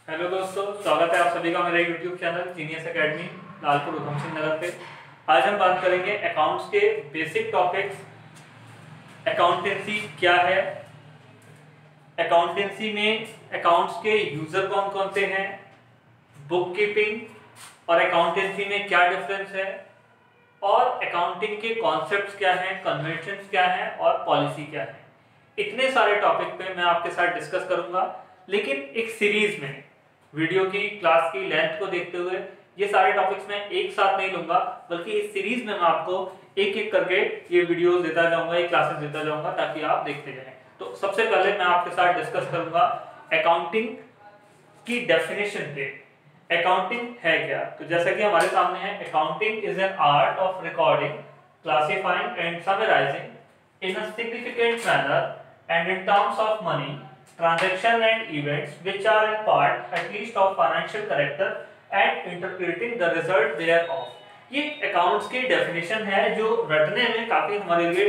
Hello दोस्तों, स्वागत है आप सभी का मेरे YouTube channel genius academy Lalpur Udham Singh Nagar पे। आज हम बात करेंगे अकाउंट्स के बेसिक टॉपिक्स। अकाउंटेंसी क्या है, अकाउंटेंसी में अकाउंट्स के यूजर कौन कौन से हैं, बुक कीपिंग और अकाउंटेंसी में क्या डिफरेंस है, और अकाउंटिंग के कॉन्सेप्ट्स क्या हैं, कन्वेंशंस क्या हैं और पॉलिसी क्या है। इतने सारे टॉपिक पे मैं आपके साथ डिस्कस करूंगा, लेकिन एक सीरीज में वीडियो की क्लास की लेंथ को देखते हुए ये सारे टॉपिक्स मैं एक साथ नहीं लूंगा, बल्कि इस सीरीज में मैं आपको एक एक करके ये वीडियोस देता जाऊंगा, ये क्लासेस देता जाऊंगा ताकि आप देखते जाएं। तो सबसे पहले मैं आपके साथ डिस्कस करूंगा अकाउंटिंग की डेफिनेशन पे। अकाउंटिंग है क्या? तो जैसा कि हमारे सामने है, accounting is an art of recording, classifying and summarising in a significant manner and in terms of money, transaction and events which are in part at least of financial character and interpreting the result thereof। ये accounts की definition है जो रटने में काफी हमारे लिए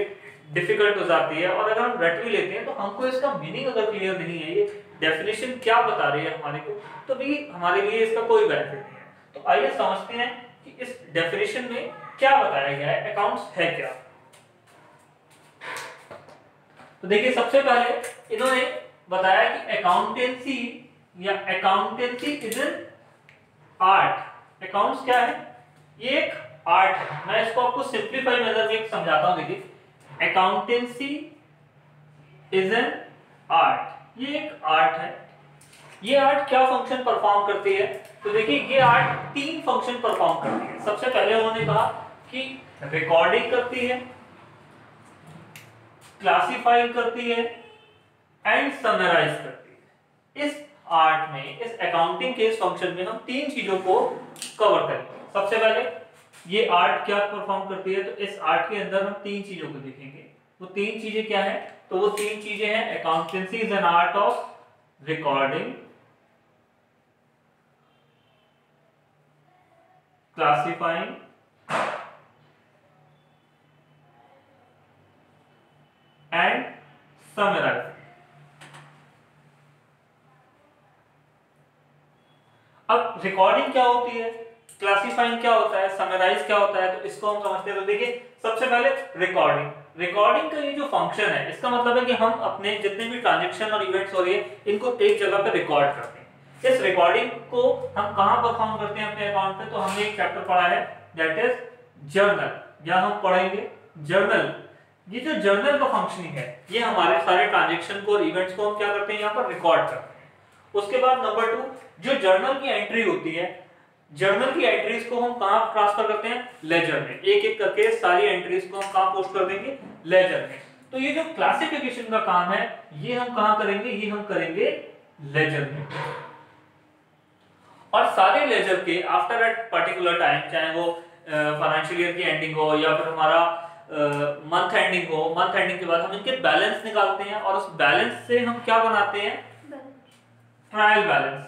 difficult हो जाती है, और अगर हम रट भी लेते हैं तो हमको इसका meaning अगर clear नहीं है, ये definition क्या बता रही है हमारे को, तो भी हमारे लिए इसका कोई benefit नहीं है। तो आइए समझते हैं कि इस definition में क्या बताया गया है, accounts है क्या। तो देखिए, सबसे पहले इन्होंने बताया कि अकाउंटेंसी या accountancy is an art. Accounts क्या है? ये एक आर्ट है। मैं इसको आपको सिंपलीफाई मेथड में समझाता हूं। देखिए, अकाउंटेंसी इज एन आर्ट, ये एक आर्ट है। ये आर्ट क्या फंक्शन परफॉर्म करती है? तो देखिए, ये आर्ट तीन फंक्शन परफॉर्म करती है। सबसे पहले उन्होंने कहा कि रिकॉर्डिंग करती है, क्लासिफाई करती है एंड समराइज करती है। इस आर्ट में, इस अकाउंटिंग के इस फंक्शन में हम तीन चीजों को कवर करेंगे। सबसे पहले ये आर्ट क्या परफॉर्म करती है, तो इस आर्ट के अंदर हम तीन चीजों को देखेंगे। वो तीन चीजें क्या है? तो वो तीन चीजें हैं, accountancy is an art of recording, classifying and summarising. अब रिकॉर्डिंग क्या होती है, क्लासिफाइंग क्या होता है, समराइज क्या होता है, तो इसको हम समझते हैं। तो देखिए, सबसे पहले रिकॉर्डिंग। रिकॉर्डिंग का ये जो फंक्शन है, इसका मतलब है कि हम अपने जितने भी ट्रांजैक्शन और इवेंट्स हो रही है, इनको एक जगह पे रिकॉर्ड करते हैं। इस रिकॉर्डिंग को हम कहां परफॉर्म करते हैं अपने अकाउंट पे? तो हमने एक चैप्टर पढ़ा है, दैट इज जर्नल, या हम पढ़ेंगे जर्नल। ये जो जर्नल का फंक्शनिंग है, ये हमारे सारे ट्रांजैक्शन को और इवेंट्स को हम क्या करते हैं, यहाँ पर रिकॉर्ड करते हैं। उसके बाद नंबर 2, जो जर्नल की एंट्री होती है, जर्नल की एंट्रीज को हम कहां ट्रांसफर करते हैं? लेजर में। एक एक करके सारी एंट्रीज को हम कहां पोस्ट कर देंगे? लेजर में। तो ये जो क्लासिफिकेशन का काम है, ये हम कहां करेंगे? ये हम करेंगे लेजर में। और सारे लेजर के आफ्टर अ पर्टिकुलर टाइम, चाहे वो फाइनेंशियल ईयर की एंडिंग हो या फिर हमारा मंथ एंडिंग हो, मंथ एंडिंग के बाद हम इनके बैलेंस निकालते हैं, और उस बैलेंस से हम क्या बनाते हैं? Trial balance.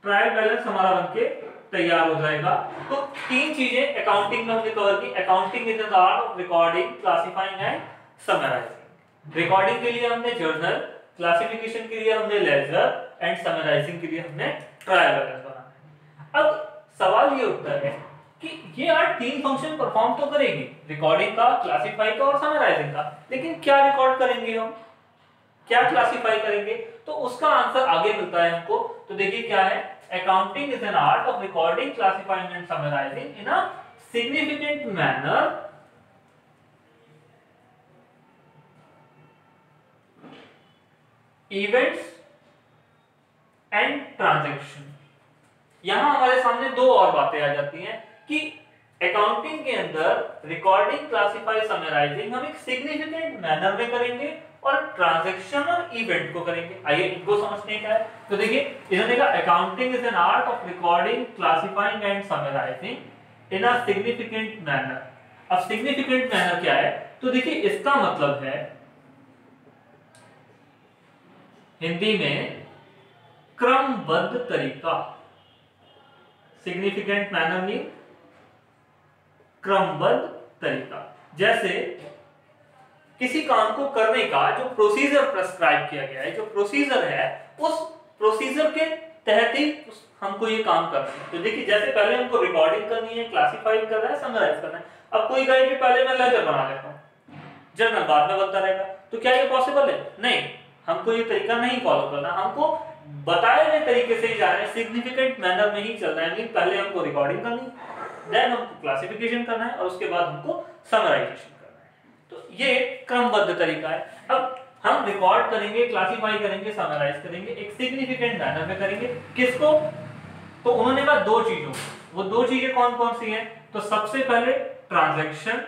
ट्रायल बैलेंस हमारा बनके तैयार हो जाएगा। तो तीन चीजें अकाउंटिंग में हमने कवर की। Accounting is an art of recording, classifying and summarising. Recording के लिए हमने जर्नल, क्लासिफिकेशन के लिए हमने लेजर एंड समराइजिंग के लिए हमने ट्रायल बैलेंस बनाना है। अब सवाल ये उठता है कि ये आर्ट तीन फंक्शन परफॉर्म तो करेगी, रिकॉर्डिंग का, क्लासिफाई का और समराइजिंग का, लेकिन क्या रिकॉर्ड करेंगे हम, क्या क्लासिफाई करेंगे? तो उसका आंसर आगे मिलता है हमको। तो देखिए क्या है, accounting is an art of recording, classifying and summarising in a significant manner events and transaction. यहां हमारे सामने दो और बातें आ जाती हैं कि अकाउंटिंग के अंदर रिकॉर्डिंग, क्लासिफाई, समराइजिंग हम एक सिग्निफिकेंट मैनर में करेंगे और ट्रांजैक्शन और इवेंट को करेंगे। आइए इनको समझते हैं क्या है। तो देखिए, इन्होंने कहा accounting is an art of recording, classifying and summarising in a significant manner. अब सिग्निफिकेंट मैनर क्या है? तो देखिए, इसका मतलब है हिंदी में क्रमबद्ध तरीका। सिग्निफिकेंट मैनर मीन क्रमबद्ध तरीका। जैसे किसी काम को करने का जो प्रोसीजर प्रेस्क्राइब किया गया है, जो प्रोसीजर है, उस प्रोसीजर के तहत ही हमको ये काम करना है। तो देखिए जैसे पहले हमको रिकॉर्डिंग करनी है, क्लासिफाई करना है, समराइज करना है। अब कोई कहे कि पहले मैं लेजर बना लेता हूँ, जर्नल बाद में बनता रहेगा, तो क्या ये पॉसिबल है? नहीं, हमको ये तरीका नहीं फॉलो करना, हमको बताए गए तरीके से ही जाना है, सिग्निफिकेंट मैनर में ही चलना है। पहले हमको रिकॉर्डिंग करनी है, देन हमको क्लासिफिकेशन करना है और उसके बाद हमको समराइजेशन करना है। तो ये क्रमबद्ध तरीका है। अब हम रिकॉर्ड करेंगे, क्लासिफाई करेंगे, समराइज करेंगे, एक सिग्निफिकेंट मैनर में करेंगे। किसको? तो उन्होंने कहा दो चीजों, वो दो चीजें कौन कौन सी हैं? तो सबसे पहले ट्रांजैक्शन,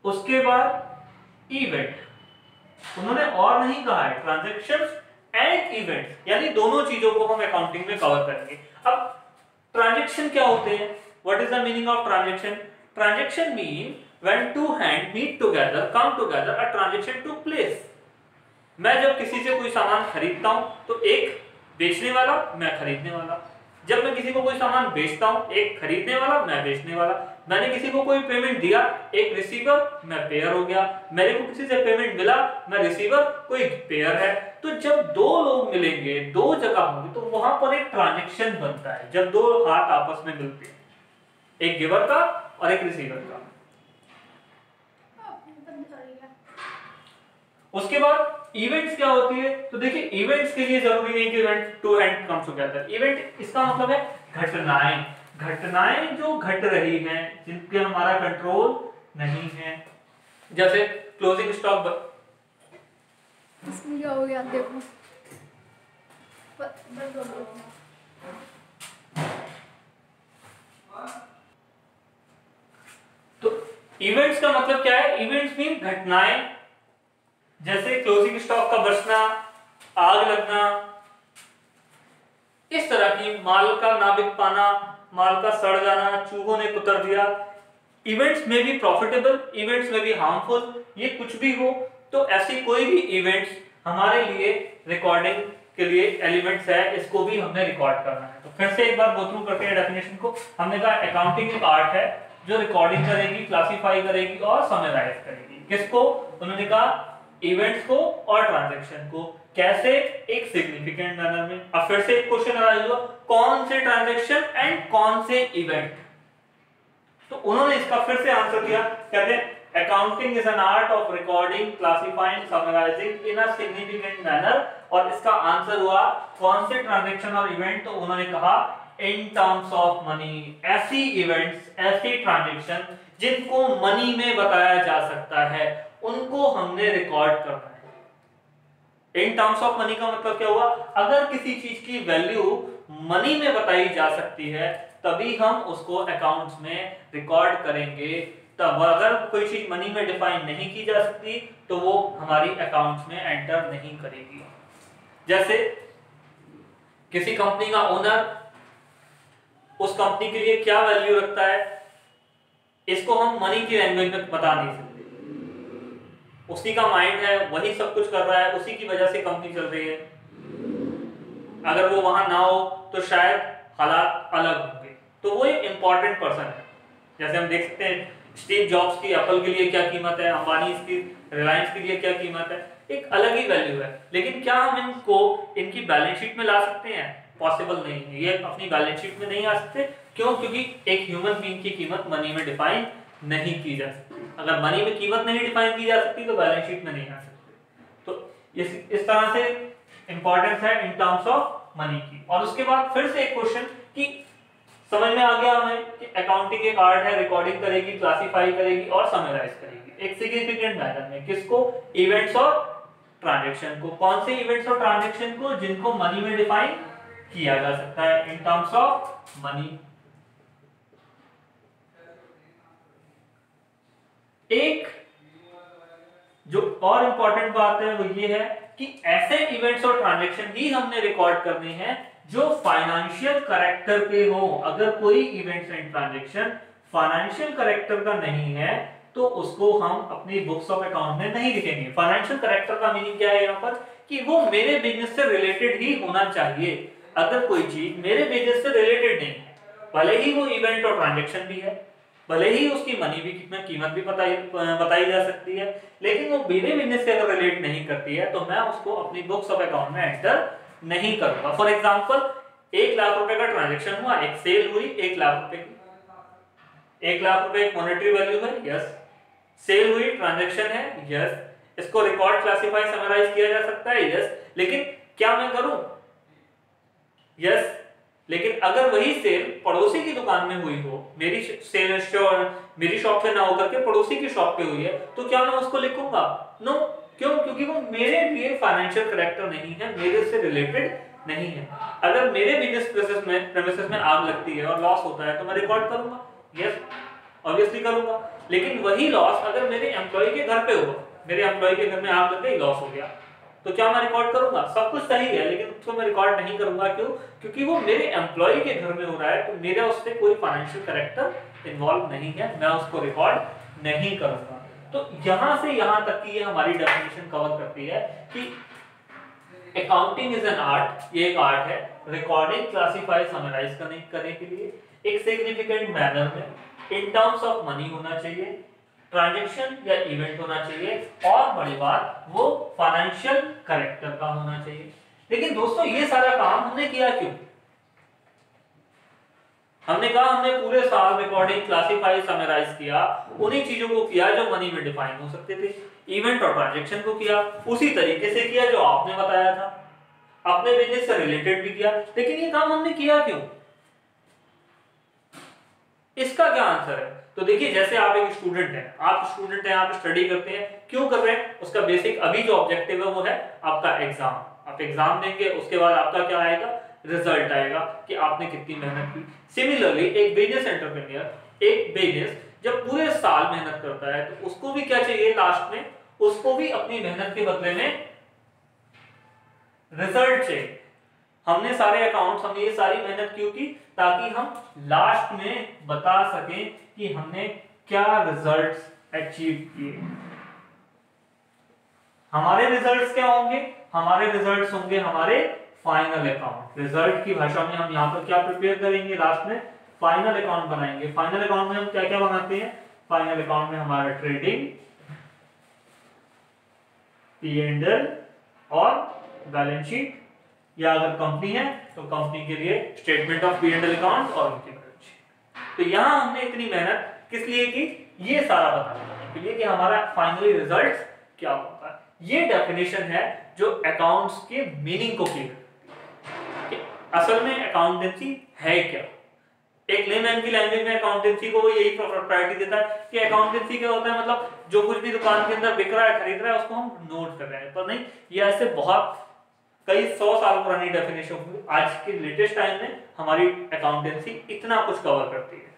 उसके बाद इवेंट। उन्होंने और नहीं कहा है, ट्रांजैक्शंस एंड इवेंट्स, यानी दोनों चीजों को हम अकाउंटिंग में कवर करेंगे। अब ट्रांजैक्शन क्या होते हैं? What is the meaning of transaction? Transaction mean when two hand meet together, come together, a transaction took place. मैं जब किसी से कोई सामान खरीदता हूं तो एक बेचने वाला, मैं खरीदने वाला। जब मैं किसी को कोई सामान बेचता हूं, एक खरीदने वाला, मैं बेचने वाला। मैंने किसी को कोई पेमेंट दिया, एक रिसीवर, मैं पेयर हो गया। मेरे को किसी से पेमेंट मिला, मैं रिसीवर, कोई पेयर है। तो जब दो लोग मिलेंगे, दो जगह होंगे, तो वहां पर एक ट्रांजैक्शन बनता है, जब दो हाथ आपस में मिलते हैं, एक गिवर का और एक रिसीवर का। उसके बाद इवेंट्स क्या होती है? तो देखिए इवेंट्स के लिए जरूरी नहीं कि event two hand comes together. Event इसका मतलब है घटनाएं, घटनाएं जो घट रही हैं, जिनके हमारा कंट्रोल नहीं है। जैसे क्लोजिंग स्टॉक, इसमें क्या हो गया देखो। तो इवेंट्स का मतलब क्या है? इवेंट्स मीन घटनाएं, जैसे क्लोजिंग स्टॉक का बचना, आग लगना, इस तरह की, माल का ना बिक पाना, माल का सड़ जाना, चूहों ने कुतर दिया। इवेंट्स में भी प्रॉफिटेबल, इवेंट्स में भी हार्मफुल, ये कुछ भी हो, तो ऐसी कोई भी इवेंट्स हमारे लिए रिकॉर्डिंग के लिए एलिमेंट्स है, इसको भी हमने रिकॉर्ड करना है। तो फिर से एक बार गो थ्रू करते हैं डेफिनेशन को। हमने कहा अकाउंटिंग एक आर्ट है जो रिकॉर्डिंग करेगी, क्लासिफाई करेगी और समराइज करेगी। किसको? उन्होंने कहा इवेंट्स को और ट्रांजैक्शन को। कैसे? एक सिग्निफिकेंट मैनर में। अब फिर से एक क्वेश्चन अराइज हुआ, कौन से ट्रांजैक्शन एंड कौन से इवेंट? तो उन्होंने इसका फिर से आंसर दिया, कहते हैं accounting is an art of recording, classifying, summarising in a significant manner. और इसका आंसर हुआ कौन से ट्रांजैक्शन और इवेंट? तो उन्होंने कहा इन टर्म्स ऑफ मनी। ऐसी इवेंट्स, ऐसी ट्रांजैक्शन जिनको मनी में बताया जा सकता है, उनको हमने रिकॉर्ड करना है। इन टर्म्स ऑफ मनी का मतलब क्या हुआ? अगर किसी चीज की वैल्यू मनी में बताई जा सकती है, तभी हम उसको अकाउंट्स में रिकॉर्ड करेंगे। तब अगर कोई चीज मनी में डिफाइन नहीं की जा सकती, तो वो हमारी अकाउंट्स में एंटर नहीं करेगी। जैसे किसी कंपनी का ओनर उस कंपनी के लिए क्या वैल्यू रखता है, इसको हम मनी की लैंग्वेज में बता नहीं सकते। उसी का माइंड है, वही सब कुछ कर रहा है, उसी की वजह से कंपनी चल रही है। अगर वो वहां ना हो तो शायद हालात अलग होंगे। तो वो एक इंपॉर्टेंट पर्सन है। जैसे हम देख सकते हैं स्टीव जॉब्स की एप्पल के लिए क्या कीमत है, अंबानी की रिलायंस के लिए क्या कीमत है, एक अलग ही वैल्यू है। लेकिन क्या हम इनको इनकी बैलेंस शीट में ला सकते हैं? पॉसिबल नहीं है, ये अपनी बैलेंस शीट में नहीं आ सकते। क्यों? क्योंकि एक ह्यूमन बीइंग की कीमत मनी में डिफाइन नहीं की जा सकती। अगर मनी में कीमत नहीं डिफाइन की जा सकती तो बैलेंस शीट में नहीं आ सकती। तो इस तरह से इंपॉर्टेंस है इन टर्म्स ऑफ मनी की। और उसके बाद फिर से एक क्वेश्चन कि समझ में आ गया हमें कि अकाउंटिंग एक आर्ट है, रिकॉर्डिंग करेगी, क्लासिफाई करेगी और समराइज करेगी एक सिग्निफिकेंट मैनर में। किसको? इवेंट्स और ट्रांजैक्शन को। कौन से इवेंट्स और ट्रांजैक्शन को? जिनको मनी में डिफाइन किया जा सकता है इन टर्म्स ऑफ मनी। एक जो और इंपॉर्टेंट बात है वो ये है कि ऐसे इवेंट्स और ट्रांजैक्शन ही हमने रिकॉर्ड करने हैं जो फाइनेंशियल कैरेक्टर के हो। अगर कोई events and transaction financial character का नहीं है तो उसको हम अपनी बुक्स ऑफ अकाउंट में नहीं लिखेंगे। फाइनेंशियल कैरेक्टर का मीनिंग क्या है यहाँ पर? कि वो मेरे बिजनेस से रिलेटेड ही होना चाहिए। अगर कोई चीज मेरे बिजनेस से रिलेटेड नहीं है, भले ही वो इवेंट और ट्रांजैक्शन भी है, भले ही उसकी मनी भी कितना कीमत भी बताई जा सकती है, लेकिन वो मेरे बिजनेस से अगर रिलेट नहीं करती है तो मैं उसको अपनी बुक्स ऑफ अकाउंट में एंटर नहीं करूंगा। फॉर एग्जांपल 1 लाख रुपए का ट्रांजैक्शन हुआ, एक सेल हुई 1 लाख रुपए की, 1 लाख रुपए एक मॉनेटरी वैल्यू है, यस। सेल हुई, ट्रांजैक्शन है, यस। इसको रिकॉर्ड, क्लासिफाई, समराइज किया जा सकता है, यस। लेकिन क्या मैं करूं? यस। लेकिन अगर वही सेल पड़ोसी की दुकान में हुई हो, मेरी मेरी शॉप पे ना होकर के पड़ोसी की शॉप पे हुई है, तो क्या मैं उसको लिखूंगा? नो। क्यों? क्योंकि वो मेरे लिए फाइनेंशियल करेक्टर नहीं है, मेरे से रिलेटेड नहीं है। अगर मेरे बिजनेस प्रेमिसेस में आग लगती है और लॉस होता है तो मैं रिकॉर्ड करूंगा, यस, ऑब्वियसली करूंगा। लेकिन वही लॉस अगर मेरे एम्प्लॉय के घर पे हुआ, मेरे एम्प्लॉय के घर में आग लग गई, लॉस हो गया, तो क्या मैं रिकॉर्ड करूंगा? सब कुछ सही है, लेकिन उसको मैं रिकॉर्ड नहीं करूंगा। क्यों? क्योंकि वो मेरे एम्प्लॉय के घर में हो रहा है, तो मेरा उससे कोई फाइनेंशियल कैरेक्टर इन्वॉल्व नहीं है, मैं उसको रिकॉर्ड नहीं करूंगा। तो यहां से यहां तक की ये हमारी डेफिनेशन कवर करती है कि अकाउंटिंग इज एन आर्ट, ये एक आर्ट है, रिकॉर्डिंग, क्लासिफाई, समराइज करने के लिए एक सिग्निफिकेंट मैनर में इन टर्म्स ऑफ मनी होना चाहिए, ट्रांजैक्शन या इवेंट होना चाहिए, और बड़ी बात वो फाइनेंशियल कैरेक्टर का होना चाहिए। लेकिन दोस्तों ये सारा काम हमने किया क्यों? हमने कहा हमने पूरे साल रिकॉर्डिंग, क्लासिफाई, समराइज किया, उन्हीं चीजों को किया जो मनी में डिफाइन हो सकते थे। इवेंट और ट्रांजैक्शन को किया उसी तरीके से किया जो आपने बताया था, अपने बिजनेस से रिलेटेड भी किया। लेकिन ये काम हमने किया क्यों? इसका क्या आंसर है? तो देखिए, जैसे आप एक स्टूडेंट हैं, आप स्टडी करते हैं, क्यों कर रहे हैं? उसका बेसिक अभी जो ऑब्जेक्टिव है वो है आपका एग्जाम। आप एग्जाम देंगे, उसके बाद आपका क्या आएगा? रिजल्ट आएगा कि आपने कितनी मेहनत की। सिमिलरली एक बिजनेस एंटरप्रेन्योर, एक बिजनेस जब पूरे साल मेहनत करता है तो उसको भी क्या चाहिए? लास्ट में उसको भी अपनी मेहनत के बदले में रिजल्ट चाहिए। हमने सारे अकाउंट्स, हमने ये सारी मेहनत क्यों की? ताकि हम लास्ट में बता सकें कि हमने क्या रिजल्ट्स अचीव किए। हमारे रिजल्ट्स क्या होंगे? हमारे रिजल्ट्स होंगे हमारे फाइनल अकाउंट। रिजल्ट की भाषा में हम यहाँ पर क्या प्रिपेयर करेंगे? लास्ट में फाइनल अकाउंट बनाएंगे। फाइनल अकाउंट में हम क्या क्या बनाते हैं? फाइनल अकाउंट में हमारा ट्रेडिंग, P&L और बैलेंस शीट, या अगर कंपनी है तो कंपनी के लिए स्टेटमेंट ऑफ P&L अकाउंट और उनकी बैलेंस शीट। तो यहां हमने इतनी मेहनत किस लिए की? ये सारा बताने के लिए कि हमारा फाइनली रिजल्ट क्या होता है। ये डेफिनेशन है जो अकाउंट्स के मीनिंग को क्लियर करती है कि असल में अकाउंटेंसी है क्या। एक लेमैन की लैंग्वेज में अकाउंटेंसी को वो यही प्रायोरिटी देता है कि अकाउंटेंसी क्या होता है, मतलब जो कुछ भी दुकान के अंदर बिक रहा है, खरीद रहा है, उसको हम नोट कर रहे हैं। पर नहीं, ये ऐसे बहुत कई 100 साल पुरानी डेफिनेशन हुई। आज के लेटेस्ट टाइम में हमारी अकाउंटेंसी इतना कुछ कवर करती है।